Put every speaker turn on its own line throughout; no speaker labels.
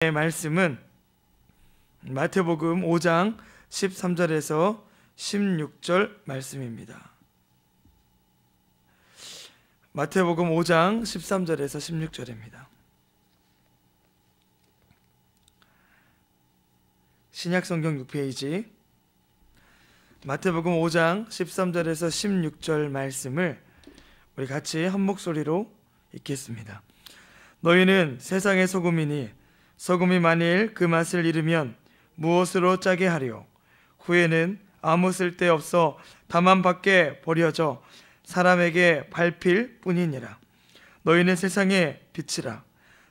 말씀은 마태복음 5장 13절에서 16절 말씀입니다. 마태복음 5장 13절에서 16절입니다. 신약성경 6페이지 마태복음 5장 13절에서 16절 말씀을 우리 같이 한 목소리로 읽겠습니다. 너희는 세상의 소금이니 소금이 만일 그 맛을 잃으면 무엇으로 짜게 하리요? 후에는 아무 쓸데없어 다만 밖에 버려져 사람에게 밟힐 뿐이니라. 너희는 세상의 빛이라.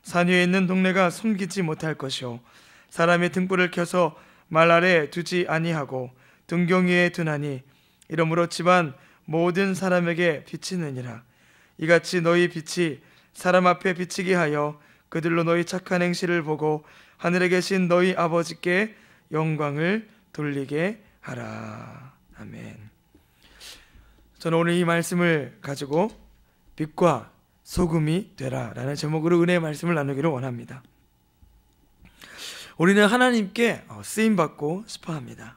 산 위에 있는 동네가 숨기지 못할 것이요 사람의 등불을 켜서 말 아래 두지 아니하고 등경 위에 두나니 이러므로 집안 모든 사람에게 비치느니라. 이같이 너희 빛이 사람 앞에 비치게 하여 그들로 너희 착한 행실을 보고 하늘에 계신 너희 아버지께 영광을 돌리게 하라. 아멘. 저는 오늘 이 말씀을 가지고 빛과 소금이 되라 라는 제목으로 은혜의 말씀을 나누기를 원합니다. 우리는 하나님께 쓰임받고 싶어합니다.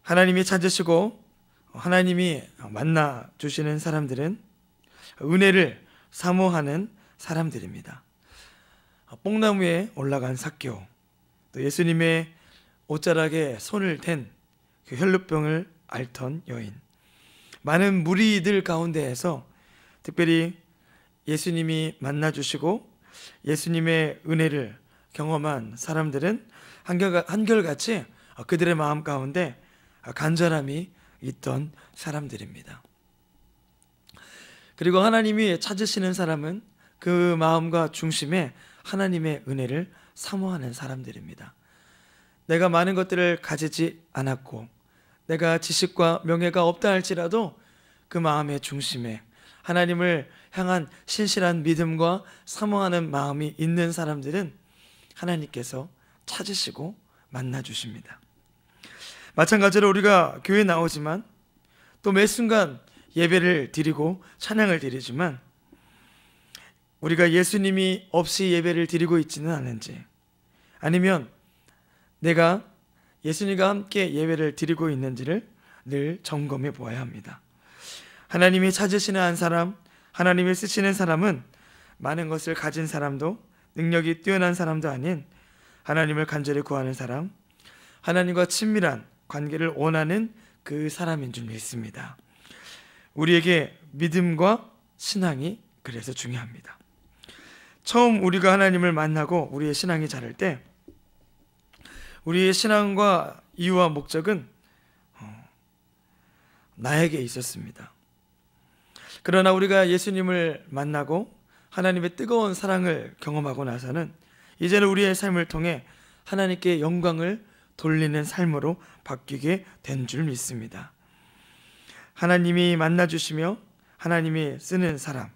하나님이 찾으시고 하나님이 만나 주시는 사람들은 은혜를 사모하는 사람들입니다. 뽕나무에 올라간 삭개오, 또 예수님의 옷자락에 손을 댄 그 혈루병을 앓던 여인, 많은 무리들 가운데에서 특별히 예수님이 만나주시고 예수님의 은혜를 경험한 사람들은 한결같이 그들의 마음 가운데 간절함이 있던 사람들입니다. 그리고 하나님이 찾으시는 사람은 그 마음과 중심에 하나님의 은혜를 사모하는 사람들입니다. 내가 많은 것들을 가지지 않았고 내가 지식과 명예가 없다 할지라도 그 마음의 중심에 하나님을 향한 신실한 믿음과 사모하는 마음이 있는 사람들은 하나님께서 찾으시고 만나주십니다. 마찬가지로 우리가 교회에 나오지만 또 매 순간 예배를 드리고 찬양을 드리지만 우리가 예수님이 없이 예배를 드리고 있지는 않은지, 아니면 내가 예수님과 함께 예배를 드리고 있는지를 늘 점검해 보아야 합니다. 하나님이 찾으시는 한 사람, 하나님이 쓰시는 사람은 많은 것을 가진 사람도 능력이 뛰어난 사람도 아닌 하나님을 간절히 구하는 사람, 하나님과 친밀한 관계를 원하는 그 사람인 줄 믿습니다. 우리에게 믿음과 신앙이 그래서 중요합니다. 처음 우리가 하나님을 만나고 우리의 신앙이 자랄 때 우리의 신앙과 이유와 목적은 나에게 있었습니다. 그러나 우리가 예수님을 만나고 하나님의 뜨거운 사랑을 경험하고 나서는 이제는 우리의 삶을 통해 하나님께 영광을 돌리는 삶으로 바뀌게 된 줄 믿습니다. 하나님이 만나주시며 하나님이 쓰는 사람,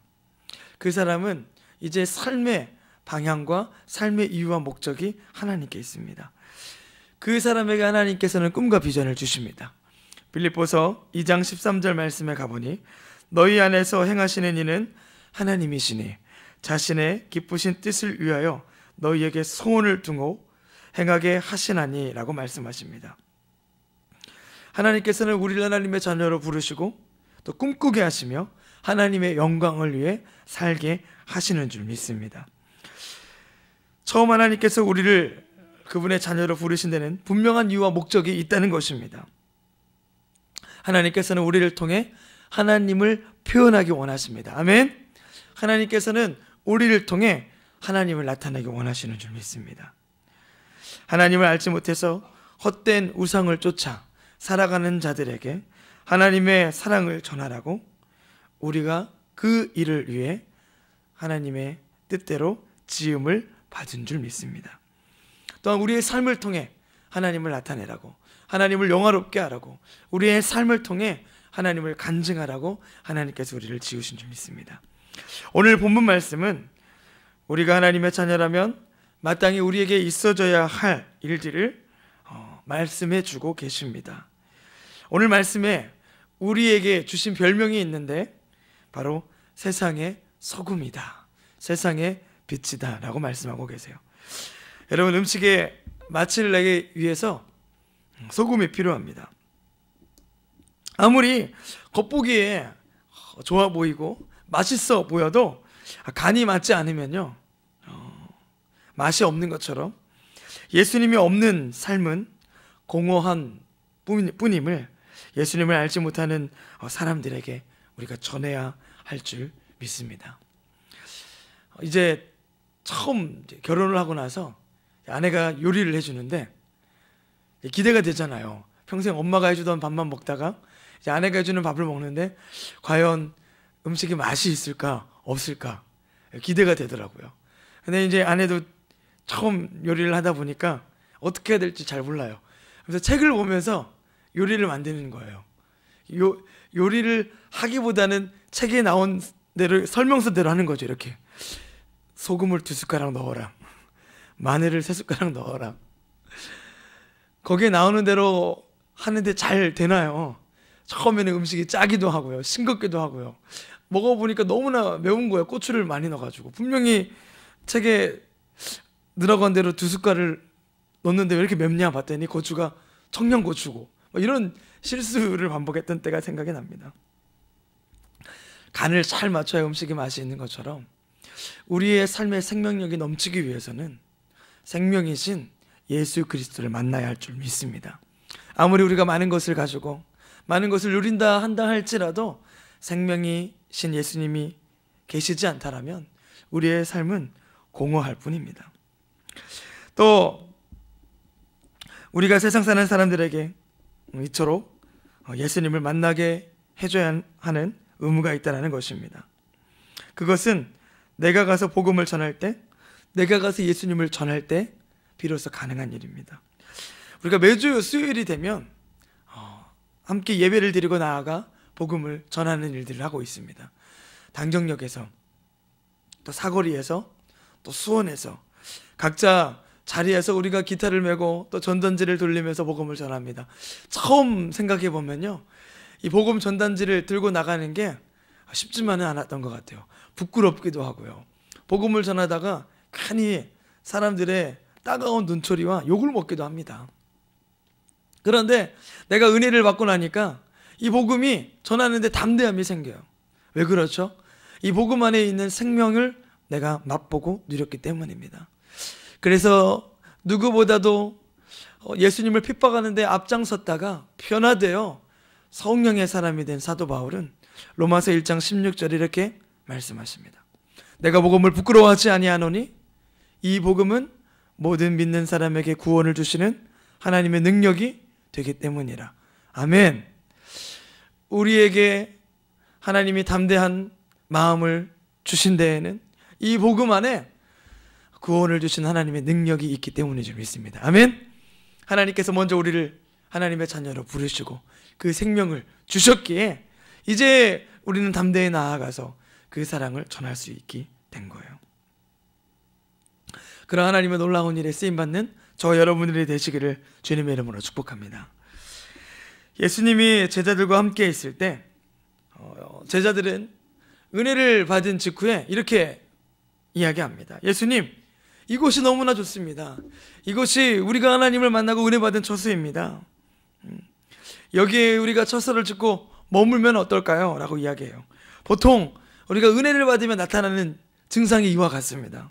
그 사람은 이제 삶의 방향과 삶의 이유와 목적이 하나님께 있습니다. 그 사람에게 하나님께서는 꿈과 비전을 주십니다. 빌립보서 2장 13절 말씀에 가보니 너희 안에서 행하시는 이는 하나님이시니 자신의 기쁘신 뜻을 위하여 너희에게 소원을 두고 행하게 하시나니 라고 말씀하십니다. 하나님께서는 우리를 하나님의 자녀로 부르시고 또 꿈꾸게 하시며 하나님의 영광을 위해 살게 하시는 줄 믿습니다. 처음 하나님께서 우리를 그분의 자녀로 부르신 데는 분명한 이유와 목적이 있다는 것입니다. 하나님께서는 우리를 통해 하나님을 표현하기 원하십니다. 아멘. 하나님께서는 우리를 통해 하나님을 나타내기 원하시는 줄 믿습니다. 하나님을 알지 못해서 헛된 우상을 쫓아 살아가는 자들에게 하나님의 사랑을 전하라고 우리가 그 일을 위해 하나님의 뜻대로 지음을 받은 줄 믿습니다. 또한 우리의 삶을 통해 하나님을 나타내라고, 하나님을 영화롭게 하라고, 우리의 삶을 통해 하나님을 간증하라고 하나님께서 우리를 지으신 줄 믿습니다. 오늘 본문 말씀은 우리가 하나님의 자녀라면 마땅히 우리에게 있어져야 할 일들을 말씀해 주고 계십니다. 오늘 말씀에 우리에게 주신 별명이 있는데 바로 세상의 소금이다, 세상의 빛이다 라고 말씀하고 계세요. 여러분, 음식에 맛을 내기 위해서 소금이 필요합니다. 아무리 겉보기에 좋아 보이고 맛있어 보여도 간이 맞지 않으면요, 맛이 없는 것처럼 예수님이 없는 삶은 공허한 뿐임을 예수님을 알지 못하는 사람들에게 우리가 전해야 할 줄 믿습니다. 이제 처음 결혼을 하고 나서 아내가 요리를 해주는데 기대가 되잖아요. 평생 엄마가 해주던 밥만 먹다가 이제 아내가 해주는 밥을 먹는데 과연 음식이 맛이 있을까 없을까 기대가 되더라고요. 근데 이제 아내도 처음 요리를 하다 보니까 어떻게 해야 될지 잘 몰라요. 그래서 책을 보면서 요리를 만드는 거예요. 요리를 하기보다는 책에 나온 대로 설명서대로 하는 거죠. 이렇게 소금을 2숟가락 넣어라, 마늘을 3숟가락 넣어라. 거기에 나오는 대로 하는데 잘 되나요? 처음에는 음식이 짜기도 하고요, 싱겁기도 하고요. 먹어보니까 너무나 매운 거예요. 고추를 많이 넣어가지고. 분명히 책에 들어간 대로 2숟갈을 넣는데 왜 이렇게 맵냐 봤더니 고추가 청양고추고, 이런 실수를 반복했던 때가 생각이 납니다. 간을 잘 맞춰야 음식이 맛이 있는 것처럼 우리의 삶의 생명력이 넘치기 위해서는 생명이신 예수 그리스도를 만나야 할 줄 믿습니다. 아무리 우리가 많은 것을 가지고 많은 것을 누린다 한다 할지라도 생명이신 예수님이 계시지 않다라면 우리의 삶은 공허할 뿐입니다. 또 우리가 세상 사는 사람들에게 이토록 예수님을 만나게 해줘야 하는 의무가 있다는 것입니다. 그것은 내가 가서 복음을 전할 때, 내가 가서 예수님을 전할 때 비로소 가능한 일입니다. 우리가 매주 수요일이 되면 함께 예배를 드리고 나아가 복음을 전하는 일들을 하고 있습니다. 당정역에서, 또 사거리에서, 또 수원에서 각자 자리에서 우리가 기타를 메고 또 전단지를 돌리면서 복음을 전합니다. 처음 생각해 보면요, 이 복음 전단지를 들고 나가는 게 쉽지만은 않았던 것 같아요. 부끄럽기도 하고요. 복음을 전하다가 괜히 사람들의 따가운 눈초리와 욕을 먹기도 합니다. 그런데 내가 은혜를 받고 나니까 이 복음이 전하는데 담대함이 생겨요. 왜 그렇죠? 이 복음 안에 있는 생명을 내가 맛보고 누렸기 때문입니다. 그래서 누구보다도 예수님을 핍박하는데 앞장섰다가 변화되어 성령의 사람이 된 사도 바울은 로마서 1장 16절 이렇게 말씀하십니다. 내가 복음을 부끄러워하지 아니하노니 이 복음은 모든 믿는 사람에게 구원을 주시는 하나님의 능력이 되기 때문이라. 아멘. 우리에게 하나님이 담대한 마음을 주신 데에는 이 복음 안에 구원을 주신 하나님의 능력이 있기 때문인 줄 믿습니다. 아멘. 하나님께서 먼저 우리를 하나님의 자녀로 부르시고 그 생명을 주셨기에 이제 우리는 담대히 나아가서 그 사랑을 전할 수 있게 된 거예요. 그런 하나님의 놀라운 일에 쓰임받는 저 여러분들이 되시기를 주님의 이름으로 축복합니다. 예수님이 제자들과 함께 있을 때 제자들은 은혜를 받은 직후에 이렇게 이야기합니다. 예수님, 이곳이 너무나 좋습니다. 이곳이 우리가 하나님을 만나고 은혜 받은 처소입니다. 여기에 우리가 처소를 짓고 머물면 어떨까요? 라고 이야기해요. 보통 우리가 은혜를 받으면 나타나는 증상이 이와 같습니다.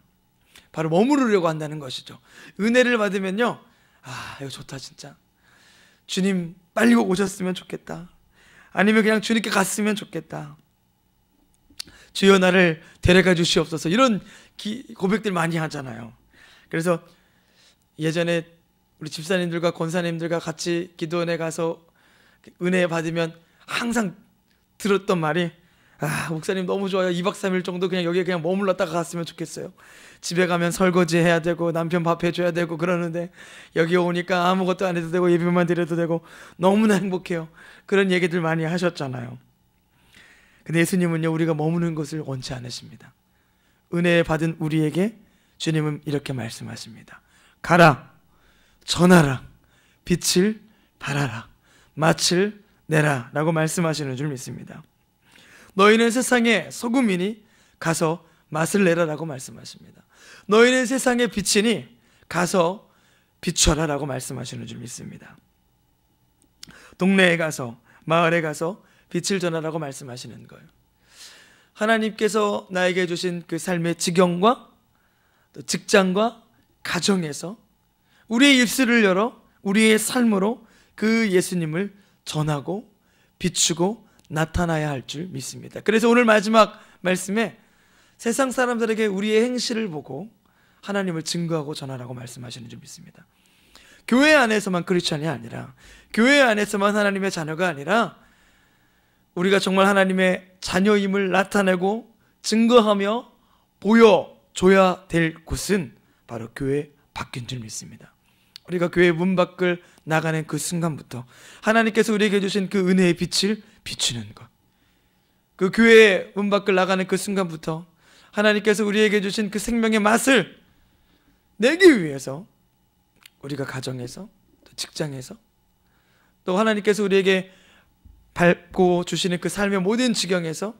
바로 머무르려고 한다는 것이죠. 은혜를 받으면요, 이거 좋다 진짜. 주님 빨리 오셨으면 좋겠다. 아니면 그냥 주님께 갔으면 좋겠다. 주여 나를 데려가 주시옵소서. 이런 고백들 많이 하잖아요. 그래서 예전에 우리 집사님들과 권사님들과 같이 기도원에 가서 은혜 받으면 항상 들었던 말이, 목사님 너무 좋아요. 2박 3일 정도 그냥 여기에 그냥 머물렀다가 갔으면 좋겠어요. 집에 가면 설거지 해야 되고 남편 밥 해줘야 되고 그러는데 여기 오니까 아무것도 안 해도 되고 예배만 드려도 되고 너무나 행복해요. 그런 얘기들 많이 하셨잖아요. 근데 예수님은요, 우리가 머무는 것을 원치 않으십니다. 은혜 받은 우리에게 주님은 이렇게 말씀하십니다. 가라, 전하라, 빛을 발하라, 맛을 내라 라고 말씀하시는 줄 믿습니다. 너희는 세상의 소금이니 가서 맛을 내라라고 말씀하십니다. 너희는 세상의 빛이니 가서 비춰라 라고 말씀하시는 줄 믿습니다. 동네에 가서, 마을에 가서 빛을 전하라고 말씀하시는 거예요. 하나님께서 나에게 주신 그 삶의 지경과 또 직장과 가정에서 우리의 입술을 열어 우리의 삶으로 그 예수님을 전하고 비추고 나타나야 할 줄 믿습니다. 그래서 오늘 마지막 말씀에 세상 사람들에게 우리의 행실을 보고 하나님을 증거하고 전하라고 말씀하시는 줄 믿습니다. 교회 안에서만 크리스찬이 아니라, 교회 안에서만 하나님의 자녀가 아니라 우리가 정말 하나님의 자녀임을 나타내고 증거하며 보여줘야 될 곳은 바로 교회 밖인 줄 믿습니다. 우리가 교회 문 밖을 나가는 그 순간부터 하나님께서 우리에게 주신 그 은혜의 빛을 비추는 것, 그 교회 문 밖을 나가는 그 순간부터 하나님께서 우리에게 주신 그 생명의 맛을 내기 위해서 우리가 가정에서, 또 직장에서, 또 하나님께서 우리에게 밟고 주시는 그 삶의 모든 지경에서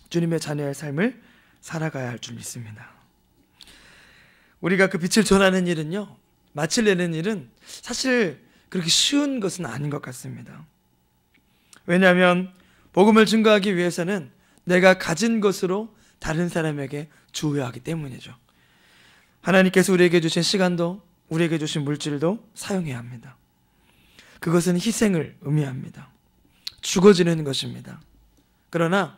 주님의 자녀의 삶을 살아가야 할 줄 믿습니다. 우리가 그 빛을 전하는 일은요, 맛을 내는 일은 사실 그렇게 쉬운 것은 아닌 것 같습니다. 왜냐하면 복음을 증거하기 위해서는 내가 가진 것으로 다른 사람에게 주어야 하기 때문이죠. 하나님께서 우리에게 주신 시간도, 우리에게 주신 물질도 사용해야 합니다. 그것은 희생을 의미합니다. 죽어지는 것입니다. 그러나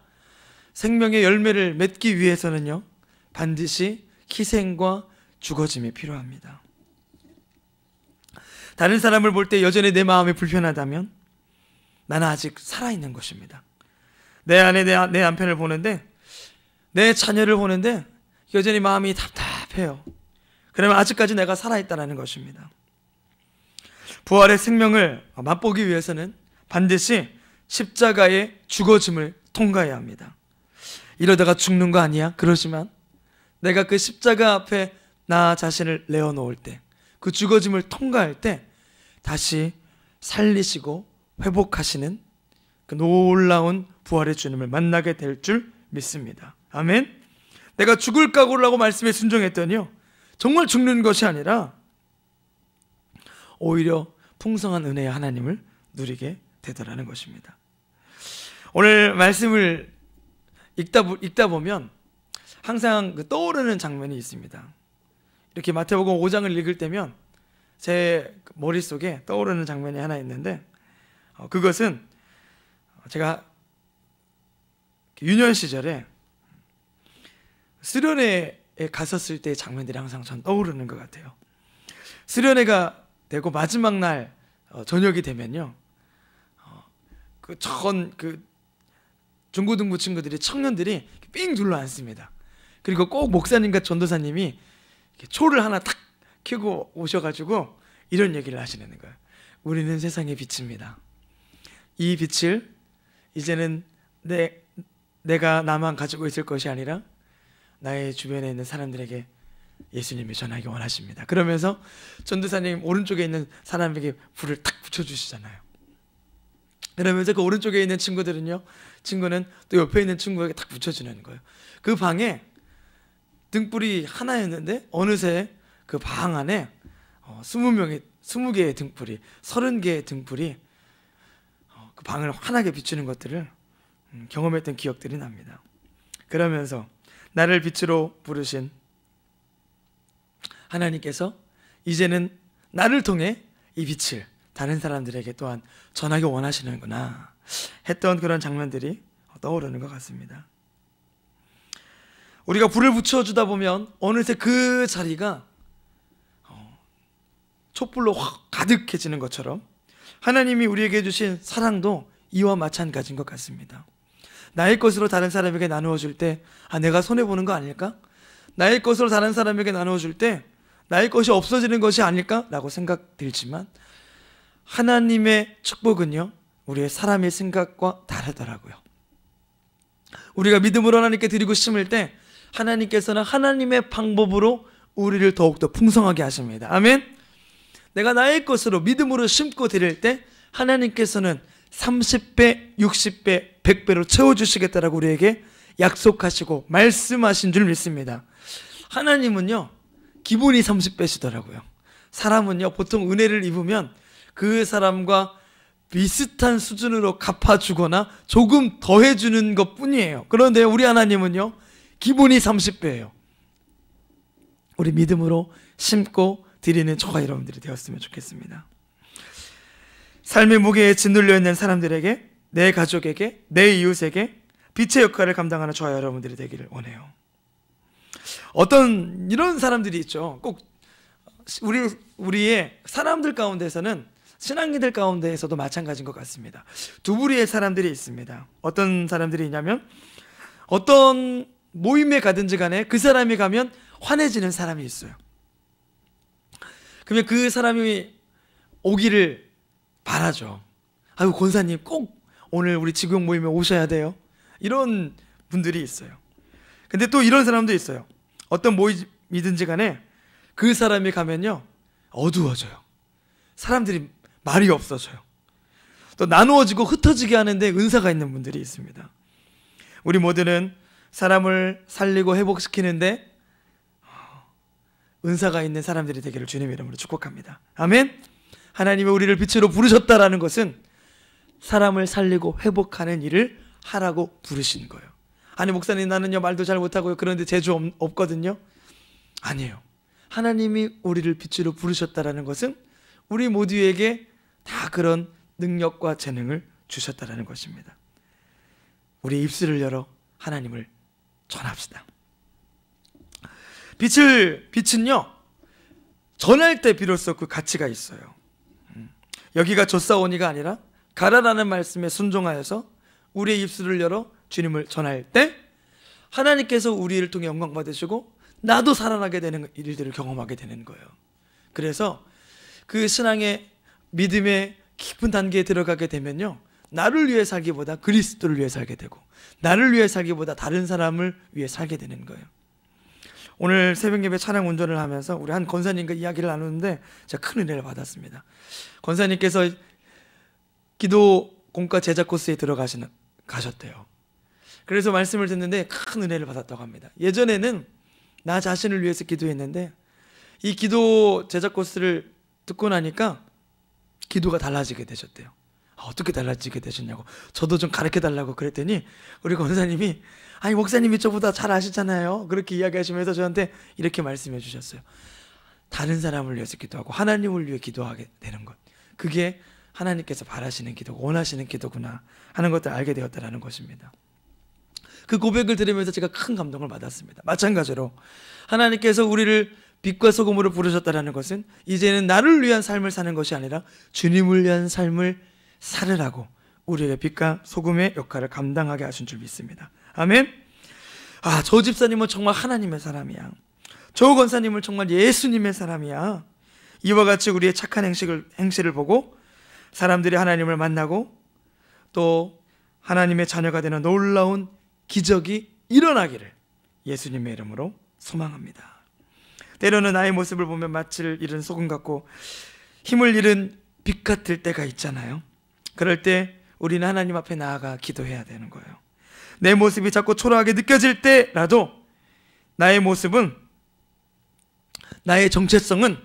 생명의 열매를 맺기 위해서는요, 반드시 희생과 죽어짐이 필요합니다. 다른 사람을 볼 때 여전히 내 마음이 불편하다면 나는 아직 살아있는 것입니다. 내 안에 내 남편을 보는데, 내 자녀를 보는데 여전히 마음이 답답해요. 그러면 아직까지 내가 살아있다는 것입니다. 부활의 생명을 맛보기 위해서는 반드시 십자가의 죽어짐을 통과해야 합니다. 이러다가 죽는 거 아니야? 그러지만 내가 그 십자가 앞에 나 자신을 내어놓을 때, 그 죽어짐을 통과할 때 다시 살리시고 회복하시는 그 놀라운 부활의 주님을 만나게 될 줄 믿습니다. 아멘. 내가 죽을 각오라고 말씀에 순종했더니요, 정말 죽는 것이 아니라 오히려 풍성한 은혜의 하나님을 누리게 되더라는 것입니다. 오늘 말씀을 읽다 보면 항상 떠오르는 장면이 있습니다. 이렇게 마태복음 5장을 읽을 때면 제 머릿속에 떠오르는 장면이 하나 있는데, 그것은 제가 유년 시절에 수련회에 갔었을 때의 장면들이 항상 전 떠오르는 것 같아요. 수련회가 되고 마지막 날 저녁이 되면요, 그 중고등부 친구들이, 청년들이 삥 둘러 앉습니다. 그리고 꼭 목사님과 전도사님이 초를 하나 탁 켜고 오셔가지고 이런 얘기를 하시는 거예요. 우리는 세상의 빛입니다. 이 빛을 이제는 내가 나만 가지고 있을 것이 아니라 나의 주변에 있는 사람들에게 예수님이 전하기 원하십니다. 그러면서 전도사님 오른쪽에 있는 사람에게 불을 탁 붙여주시잖아요. 그러면서 그 오른쪽에 있는 친구는 또 옆에 있는 친구에게 탁 붙여주는 거예요. 그 방에 등불이 하나였는데 어느새 그 방 안에 20개의 등불이, 30개의 등불이 그 방을 환하게 비추는 것들을 경험했던 기억들이 납니다. 그러면서 나를 빛으로 부르신 하나님께서 이제는 나를 통해 이 빛을 다른 사람들에게 또한 전하기 원하시는구나 했던 그런 장면들이 떠오르는 것 같습니다. 우리가 불을 붙여주다 보면 어느새 그 자리가 촛불로 확 가득해지는 것처럼 하나님이 우리에게 주신 사랑도 이와 마찬가지인 것 같습니다. 나의 것으로 다른 사람에게 나누어 줄 때 내가 손해보는 거 아닐까? 나의 것으로 다른 사람에게 나누어 줄 때 나의 것이 없어지는 것이 아닐까? 라고 생각 들지만 하나님의 축복은요, 우리의 사람의 생각과 다르더라고요. 우리가 믿음으로 하나님께 드리고 심을 때 하나님께서는 하나님의 방법으로 우리를 더욱더 풍성하게 하십니다. 아멘. 내가 나의 것으로 믿음으로 심고 드릴 때 하나님께서는 30배, 60배, 100배로 채워주시겠다라고 우리에게 약속하시고 말씀하신 줄 믿습니다. 하나님은요 기본이 30배시더라고요. 사람은요 보통 은혜를 입으면 그 사람과 비슷한 수준으로 갚아주거나 조금 더해주는 것 뿐이에요. 그런데 우리 하나님은요 기본이 30배예요. 우리 믿음으로 심고 드리는 저와 여러분들이 되었으면 좋겠습니다. 삶의 무게에 짓눌려 있는 사람들에게, 내 가족에게, 내 이웃에게 빛의 역할을 감당하는 저와 여러분들이 되기를 원해요. 어떤 이런 사람들이 있죠. 꼭 우리의 사람들 가운데서는, 신앙인들 가운데에서도 마찬가지인 것 같습니다. 두 부류의 사람들이 있습니다. 어떤 사람들이 있냐면, 어떤 모임에 가든지 간에 그 사람이 가면 환해지는 사람이 있어요. 그러면 그 사람이 오기를 바라죠. 아유 권사님 꼭 오늘 우리 지구형 모임에 오셔야 돼요. 이런 분들이 있어요. 근데 또 이런 사람도 있어요. 어떤 모임이든지 간에 그 사람이 가면요 어두워져요. 사람들이 말이 없어져요. 또 나누어지고 흩어지게 하는데 은사가 있는 분들이 있습니다. 우리 모두는 사람을 살리고 회복시키는데 은사가 있는 사람들이 되기를 주님의 이름으로 축복합니다. 아멘. 하나님이 우리를 빛으로 부르셨다라는 것은 사람을 살리고 회복하는 일을 하라고 부르신 거예요. 아니 목사님 나는요 말도 잘 못하고요 그런데 재주 없거든요. 아니에요. 하나님이 우리를 빛으로 부르셨다라는 것은 우리 모두에게 다 그런 능력과 재능을 주셨다라는 것입니다. 우리 입술을 열어 하나님을 전합시다. 빛은요 전할 때 비로소 그 가치가 있어요. 여기가 좁사오니가 아니라 가라라는 말씀에 순종하여서 우리의 입술을 열어 주님을 전할 때 하나님께서 우리를 통해 영광 받으시고 나도 살아나게 되는 일들을 경험하게 되는 거예요. 그래서 그 신앙의 믿음의 깊은 단계에 들어가게 되면요 나를 위해 살기보다 그리스도를 위해 살게 되고 나를 위해 살기보다 다른 사람을 위해 살게 되는 거예요. 오늘 새벽예배 차량 운전을 하면서 우리 한 권사님과 이야기를 나누는데 제가 큰 은혜를 받았습니다. 권사님께서 기도 공과 제자 코스에 가셨대요. 그래서 말씀을 듣는데 큰 은혜를 받았다고 합니다. 예전에는 나 자신을 위해서 기도했는데 이 기도 제자 코스를 듣고 나니까 기도가 달라지게 되셨대요. 어떻게 달라지게 되셨냐고 저도 좀 가르쳐달라고 그랬더니 우리 권사님이 아니 목사님이 저보다 잘 아시잖아요. 그렇게 이야기하시면서 저한테 이렇게 말씀해 주셨어요. 다른 사람을 위해서 기도하고 하나님을 위해 기도하게 되는 것, 그게 하나님께서 바라시는 기도고 원하시는 기도구나 하는 것을 알게 되었다는 것입니다. 그 고백을 들으면서 제가 큰 감동을 받았습니다. 마찬가지로 하나님께서 우리를 빛과 소금으로 부르셨다는 것은 이제는 나를 위한 삶을 사는 것이 아니라 주님을 위한 삶을 살으라고 우리에게 빛과 소금의 역할을 감당하게 하신 줄 믿습니다. 아멘. 저 집사님은 정말 하나님의 사람이야. 저 권사님은 정말 예수님의 사람이야. 이와 같이 우리의 착한 행실을 보고 사람들이 하나님을 만나고 또 하나님의 자녀가 되는 놀라운 기적이 일어나기를 예수님의 이름으로 소망합니다. 때로는 나의 모습을 보면 마취를 잃은 소금 같고 힘을 잃은 빛 같을 때가 있잖아요. 그럴 때 우리는 하나님 앞에 나아가 기도해야 되는 거예요. 내 모습이 자꾸 초라하게 느껴질 때라도 나의 모습은, 나의 정체성은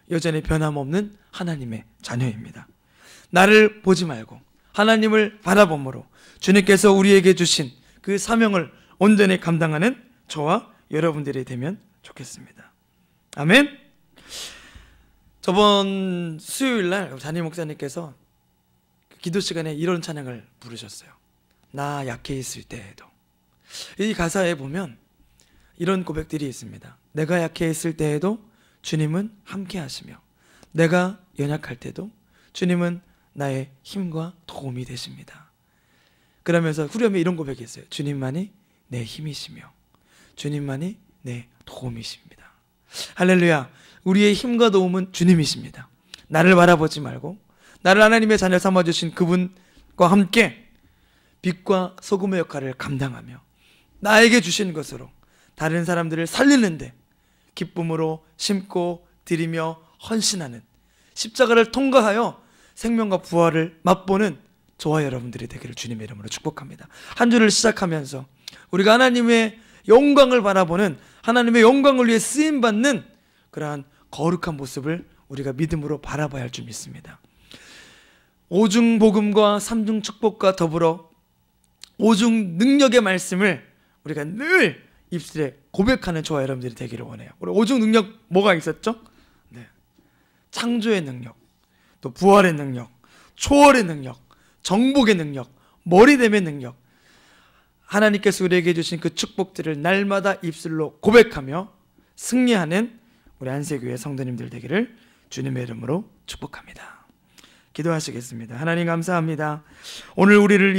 여전히 변함없는 하나님의 자녀입니다. 나를 보지 말고 하나님을 바라봄으로 주님께서 우리에게 주신 그 사명을 온전히 감당하는 저와 여러분들이 되면 좋겠습니다. 아멘. 저번 수요일날 담임 목사님께서 기도 시간에 이런 찬양을 부르셨어요. 나 약해 있을 때에도. 이 가사에 보면 이런 고백들이 있습니다. 내가 약해 있을 때에도 주님은 함께 하시며 내가 연약할 때도 주님은 나의 힘과 도움이 되십니다. 그러면서 후렴에 이런 고백이 있어요. 주님만이 내 힘이시며 주님만이 내 도움이십니다. 할렐루야. 우리의 힘과 도움은 주님이십니다. 나를 바라보지 말고 나를 하나님의 자녀 삼아주신 그분과 함께 빛과 소금의 역할을 감당하며 나에게 주신 것으로 다른 사람들을 살리는데 기쁨으로 심고 드리며 헌신하는, 십자가를 통과하여 생명과 부활을 맛보는 저와 여러분들이 되기를 주님의 이름으로 축복합니다. 한 주를 시작하면서 우리가 하나님의 영광을 바라보는, 하나님의 영광을 위해 쓰임받는 그러한 거룩한 모습을 우리가 믿음으로 바라봐야 할 줄 믿습니다. 오중 복음과 삼중 축복과 더불어 오중 능력의 말씀을 우리가 늘 입술에 고백하는 저와 여러분들이 되기를 원해요. 우리 오중 능력 뭐가 있었죠? 네. 창조의 능력, 또 부활의 능력, 초월의 능력, 정복의 능력, 머리됨의 능력, 하나님께서 우리에게 주신 그 축복들을 날마다 입술로 고백하며 승리하는 우리 안세교회 성도님들 되기를 주님의 이름으로 축복합니다. 기도하시겠습니다. 하나님 감사합니다. 오늘 우리를